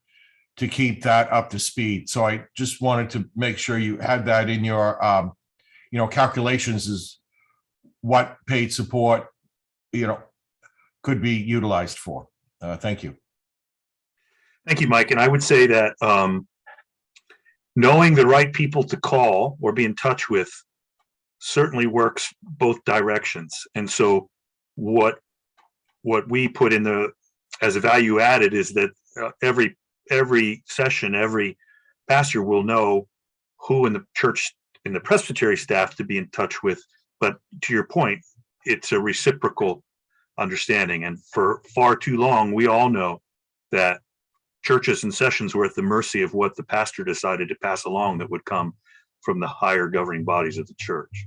to keep that up to speed. So I just wanted to make sure you had that in your calculations, is what paid support could be utilized for. Thank you. Thank you, Mike. And I would say that knowing the right people to call or be in touch with certainly works both directions. And so what we put in as a value added is that every session, every pastor will know who in the church, in the Presbytery staff to be in touch with. But to your point, it's a reciprocal understanding. And for far too long, we all know that churches and sessions were at the mercy of what the pastor decided to pass along that would come from the higher governing bodies of the church.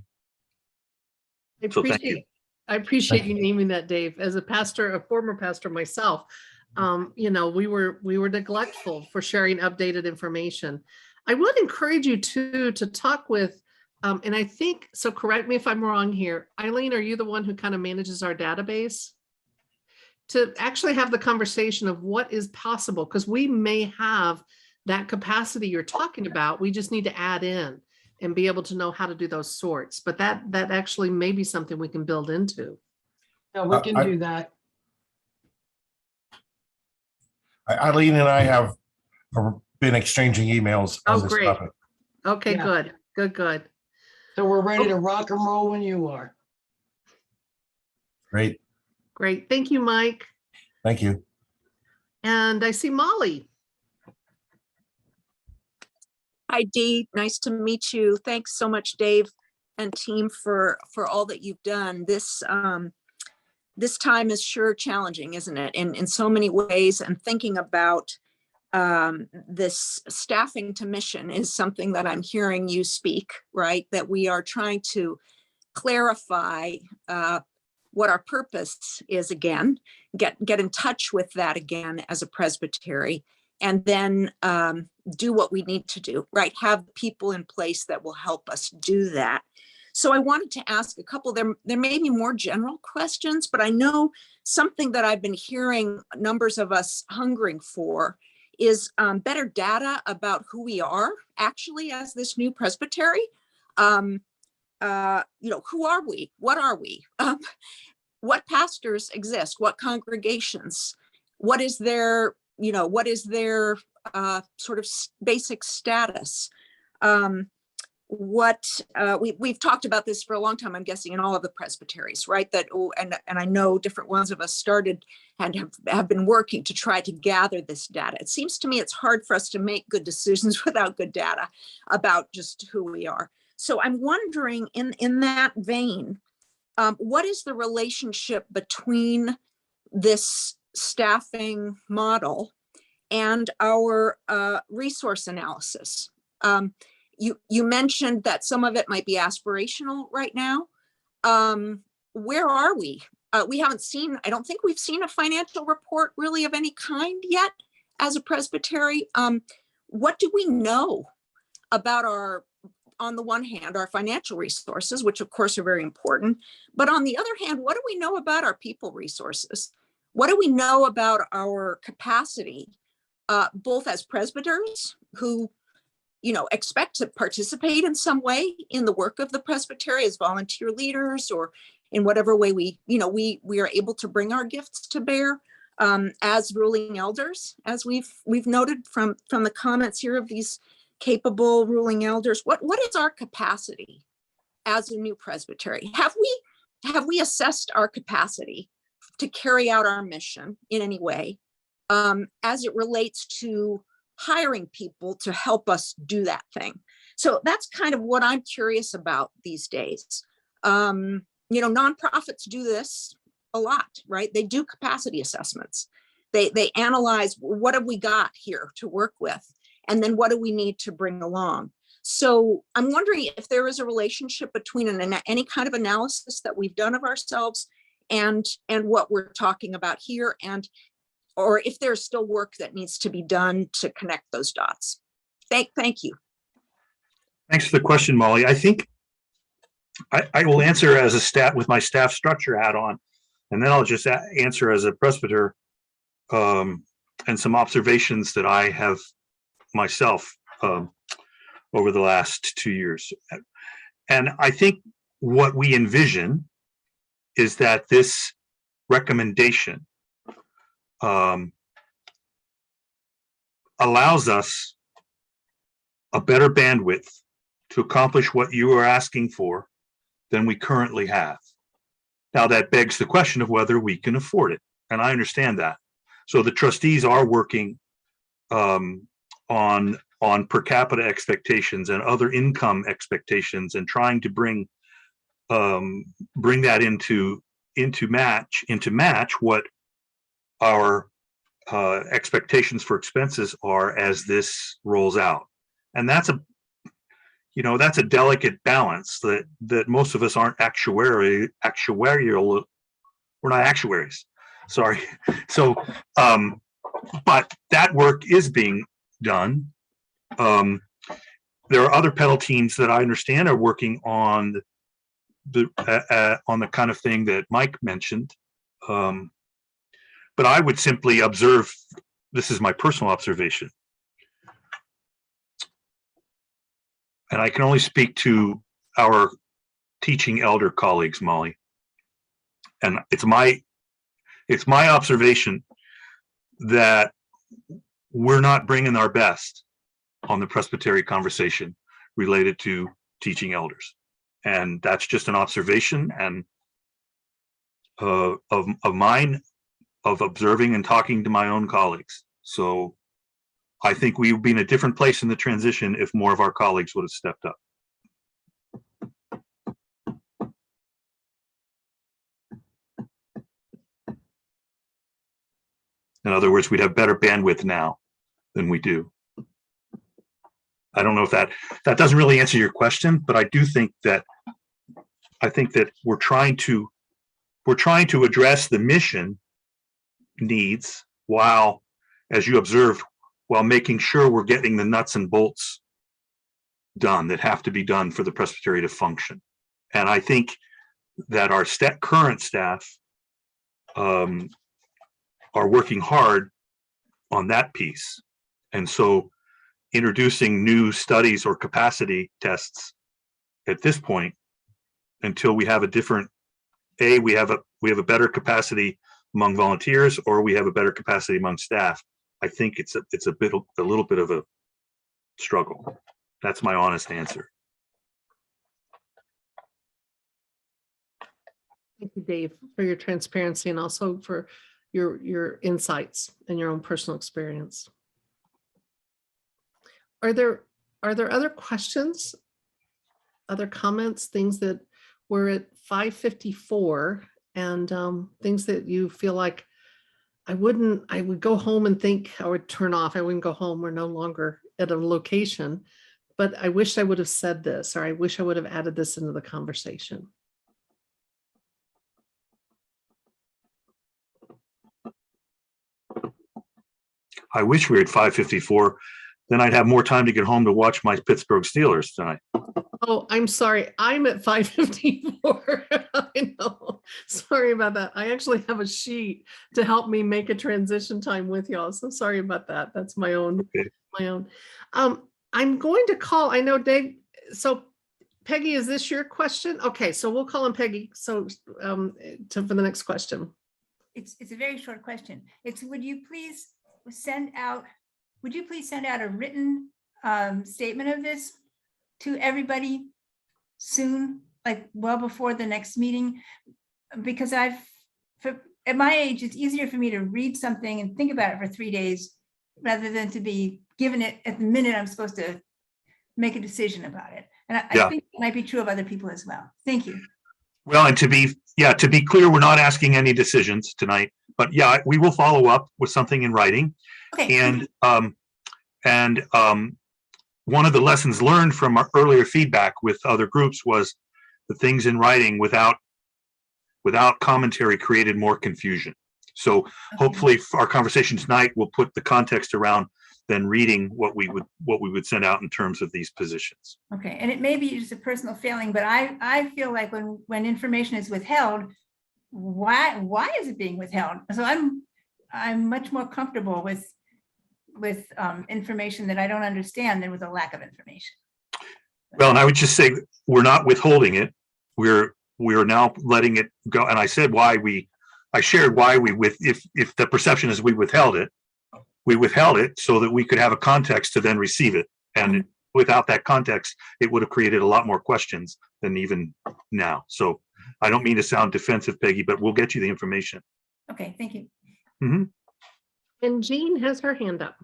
So thank you. I appreciate you naming that, Dave. As a pastor, a former pastor myself, we were neglectful for sharing updated information. I would encourage you to talk with, and I think, so correct me if I'm wrong here, Eileen, are you the one who kind of manages our database? To actually have the conversation of what is possible, because we may have that capacity you're talking about. We just need to add in and be able to know how to do those sorts. But that actually may be something we can build into. Yeah, we can do that. Eileen and I have been exchanging emails. Oh, on this great. topic. Okay, Yeah. good. So we're ready to rock and roll when you are. Great. Great. Thank you, Mike. Thank you. And I see Molly. Hi, Dee. Nice to meet you. Thanks so much, Dave and team, for all that you've done. This time is sure challenging, isn't it? In so many ways, and thinking about this staffing to mission is something that I'm hearing you speak, right? That we are trying to clarify what our purpose is again, get in touch with that again as a presbytery, and then do what we need to do, right? Have people in place that will help us do that. So I wanted to ask a couple, there may be more general questions, but I know something that I've been hearing numbers of us hungering for is better data about who we are actually as this new presbytery. Who are we? What are we? What pastors exist? What congregations? What is their sort of basic status? We've talked about this for a long time, I'm guessing, in all of the presbyteries, right? And I know different ones of us started and have been working to try to gather this data. It seems to me it's hard for us to make good decisions without good data about just who we are. So I'm wondering, in that vein, what is the relationship between this staffing model and our resource analysis? You mentioned that some of it might be aspirational right now. Where are we? We haven't seen, I don't think we've seen a financial report really of any kind yet as a presbytery. What do we know about on the one hand, our financial resources, which of course are very important, but on the other hand, what do we know about our people resources? What do we know about our capacity, both as presbyters who expect to participate in some way in the work of the presbytery as volunteer leaders, or in whatever way we are able to bring our gifts to bear, as ruling elders, as we've noted from the comments here of these capable ruling elders. What is our capacity as a new presbytery? Have have we assessed our capacity to carry out our mission in any way as it relates to hiring people to help us do that thing? So that's kind of what I'm curious about these days. You know, nonprofits do this a lot, right? They do capacity assessments. They analyze, what have we got here to work with? And then what do we need to bring along? So I'm wondering if there is a relationship between any kind of analysis that we've done of ourselves and what we're talking about here, and or if there's still work that needs to be done to connect those dots. Thank you. Thanks for the question, Molly. I think I will answer as a staff with my staff structure hat on, and then I'll just answer as a presbyter and some observations that I have myself over the last 2 years. And I think what we envision is that this recommendation allows us a better bandwidth to accomplish what you are asking for than we currently have. Now that begs the question of whether we can afford it, and I understand that. So the trustees are working on per capita expectations and other income expectations, and trying to bring that into match what our expectations for expenses are as this rolls out. And that's a delicate balance that most of us aren't actuarial. We're not actuaries. Sorry. So, but that work is being done. There are other pedal teams that I understand are working on the kind of thing that Mike mentioned. But I would simply observe, this is my personal observation, and I can only speak to our teaching elder colleagues, Molly. And it's my observation that we're not bringing our best on the Presbytery conversation related to teaching elders. And that's just an observation and of mine, of observing and talking to my own colleagues. So I think we would be in a different place in the transition if more of our colleagues would have stepped up. In other words, we'd have better bandwidth now than we do. I don't know if that doesn't really answer your question, but I do think that we're trying to address the mission needs while, as you observed, while making sure we're getting the nuts and bolts done that have to be done for the Presbytery to function. And I think that our current staff are working hard on that piece. And so introducing new studies or capacity tests at this point, until we have a different, we have a better capacity among volunteers, or we have a better capacity among staff, I think it's a little bit of a struggle. That's my honest answer. Thank you, Dave, for your transparency and also for your insights and your own personal experience. Are there other questions, other comments, things that were at 5:54 and things that you feel like I would go home and think I would turn off. I wouldn't go home. We're no longer at a location, but I wish I would have said this, or I wish I would have added this into the conversation. I wish we were at 5:54. Then I'd have more time to get home to watch my Pittsburgh Steelers tonight. Oh, I'm sorry. I'm at 5:54. I know. Sorry about that. I actually have a sheet to help me make a transition time with y'all. So sorry about that. That's my own. Okay. My own. I'm going to call. I know Dave. So Peggy, is this your question? Okay, so we'll call on Peggy. So for the next question. It's a very short question. It's would you please send out a written statement of this to everybody soon? like well before the next meeting, because at my age, it's easier for me to read something and think about it for 3 days rather than to be given it at the minute I'm supposed to make a decision about it. And I think it might be true of other people as well. Thank you. Well, and to be clear, we're not asking any decisions tonight, but yeah, we will follow up with something in writing. Okay. And one of the lessons learned from our earlier feedback with other groups was the things in writing without commentary created more confusion. So hopefully our conversation tonight will put the context around then reading what we would send out in terms of these positions. Okay, and it may be just a personal feeling, but I feel like when information is withheld, why is it being withheld? So I'm much more comfortable with information that I don't understand than with a lack of information. Well, and I would just say we're not withholding it. We're now letting it go. And I said I shared why if the perception is we withheld it so that we could have a context to then receive it. And without that context, it would have created a lot more questions than even now. So I don't mean to sound defensive, Peggy, but we'll get you the information. Okay, thank you. Mm-hmm. And Jean has her hand up.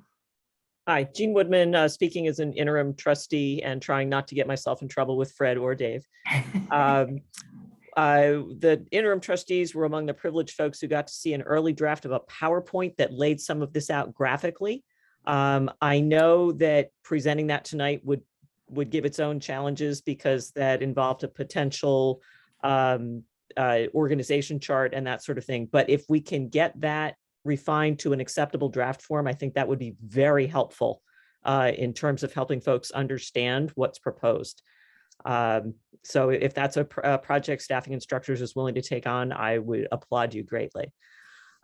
Hi, Jean Woodman, speaking as an interim trustee and trying not to get myself in trouble with Fred or Dave. The interim trustees were among the privileged folks who got to see an early draft of a PowerPoint that laid some of this out graphically. I know that presenting that tonight would give its own challenges because that involved a potential organization chart and that sort of thing. But if we can get that refined to an acceptable draft form, I think that would be very helpful in terms of helping folks understand what's proposed. So if that's a project staffing and structures is willing to take on, I would applaud you greatly.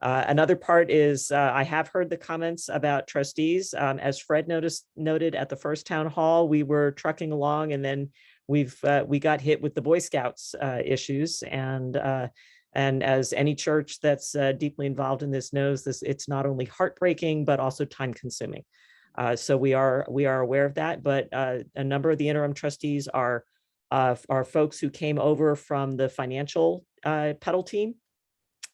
Another part is I have heard the comments about trustees. As Fred noted at the first town hall, we were trucking along, and then we got hit with the Boy Scouts issues, and as any church that's deeply involved in this knows, it's not only heartbreaking but also time consuming. So we are aware of that, but a number of the interim trustees are folks who came over from the financial pedal team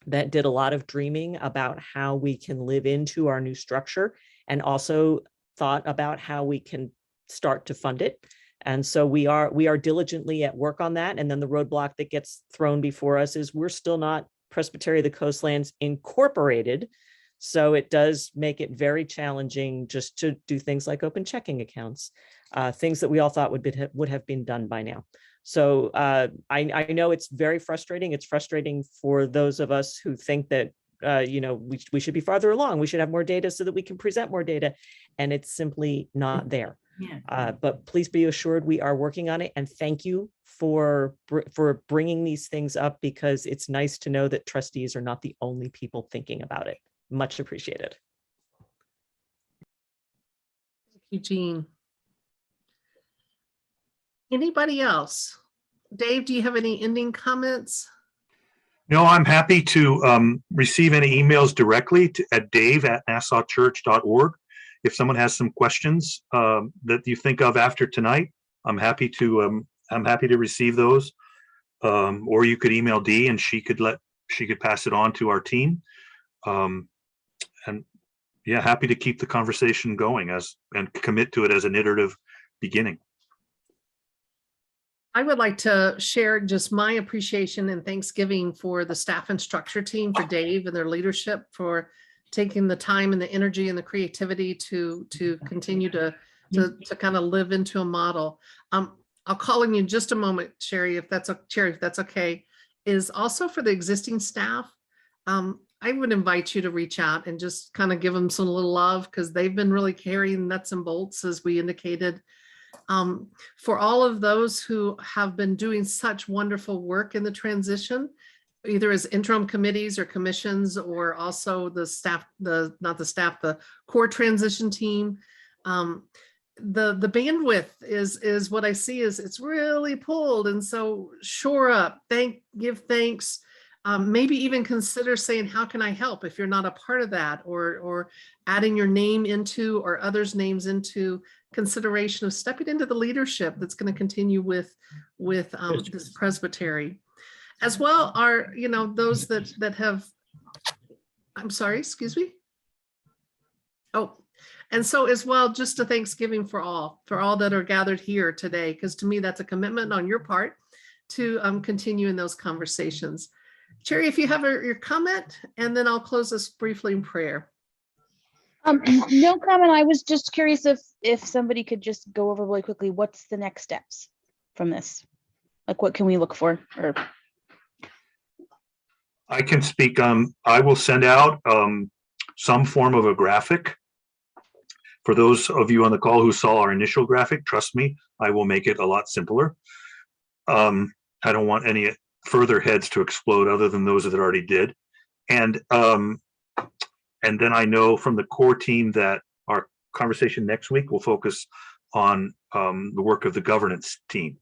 that did a lot of dreaming about how we can live into our new structure, and also thought about how we can start to fund it. And so we are diligently at work on that. And then the roadblock that gets thrown before us is we're still not Presbytery of the Coastlands Incorporated. So it does make it very challenging just to do things like open checking accounts, things that we all thought would have been done by now. So I know it's very frustrating. It's frustrating for those of us who think that we should be farther along. We should have more data so that we can present more data, and it's simply not there. Yeah. But please be assured we are working on it, and thank you for bringing these things up, because it's nice to know that trustees are not the only people thinking about it. Much appreciated. Thank you, Jean. Anybody else? Dave, do you have any ending comments? No, I'm happy to receive any emails directly at dave@nassauchurch.org. If someone has some questions that you think of after tonight, I'm happy to receive those. Or you could email Dee and she could pass it on to our team. And yeah, happy to keep the conversation going and commit to it as an iterative beginning. I would like to share just my appreciation and thanksgiving for the staff and structure team, for Dave and their leadership, for taking the time and the energy and the creativity to continue to kind of live into a model. I'll call on you in just a moment, Sherry, if that's okay. Is also for the existing staff. I would invite you to reach out and just kind of give them some little love, because they've been really carrying nuts and bolts, as we indicated. For all of those who have been doing such wonderful work in the transition, either as interim committees or commissions, or also the staff, the core transition team. The bandwidth is what I see is it's really pulled. And so shore up, give thanks. maybe even consider saying, how can I help if you're not a part of that, or adding your name into or others' names into consideration of stepping into the leadership that's going to continue with this presbytery. As well are, those that have, I'm sorry, excuse me. Oh, and so as well, just a Thanksgiving for all that are gathered here today, because to me, that's a commitment on your part to continue in those conversations. Cherry, if you have your comment, and then I'll close this briefly in prayer. No comment. I was just curious if somebody could just go over really quickly, what's the next steps from this? Like, what can we look for? Or I can speak. I will send out some form of a graphic. For those of you on the call who saw our initial graphic, trust me, I will make it a lot simpler. I don't want any further heads to explode other than those that already did. And then I know from the core team that our conversation next week will focus on the work of the governance team,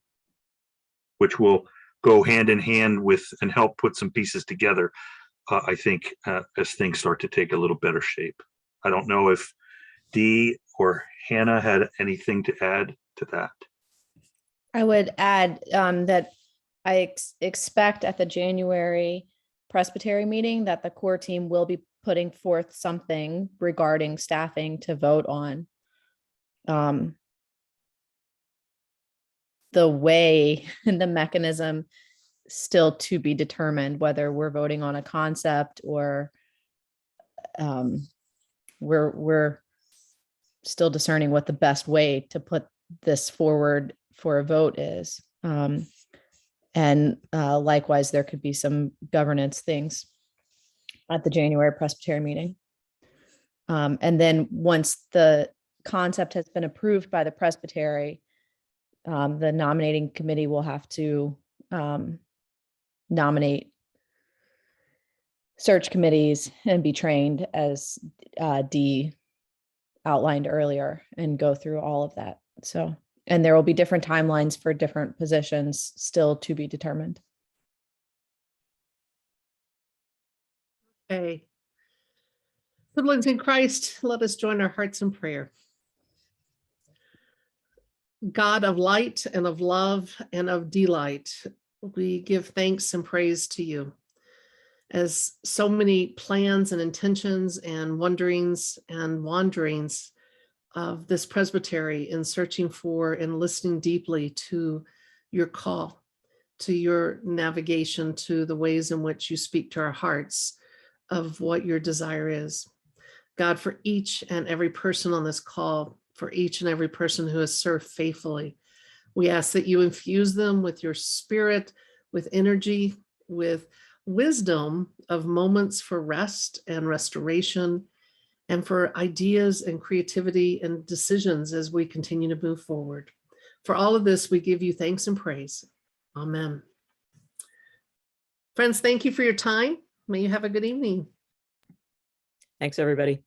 which will go hand in hand with and help put some pieces together, I think, as things start to take a little better shape. I don't know if Dee or Hannah had anything to add to that. I would add that I expect at the January Presbytery meeting that the core team will be putting forth something regarding staffing to vote on. The way and the mechanism still to be determined, whether we're voting on a concept or we're still discerning what the best way to put this forward for a vote is. And likewise, there could be some governance things at the January Presbytery meeting. And then once the concept has been approved by the Presbytery, the nominating committee will have to nominate search committees and be trained, as Dee outlined earlier, and go through all of that. So, and there will be different timelines for different positions still to be determined. Okay. Siblings in Christ, let us join our hearts in prayer. God of light and of love and of delight, we give thanks and praise to you. As so many plans and intentions and wonderings and wanderings of this presbytery in searching for and listening deeply to your call, to your navigation, to the ways in which you speak to our hearts of what your desire is. God, for each and every person on this call, for each and every person who has served faithfully, we ask that you infuse them with your spirit, with energy, with wisdom of moments for rest and restoration, and for ideas and creativity and decisions as we continue to move forward. For all of this, we give you thanks and praise. Amen. Friends, thank you for your time. May you have a good evening. Thanks, everybody.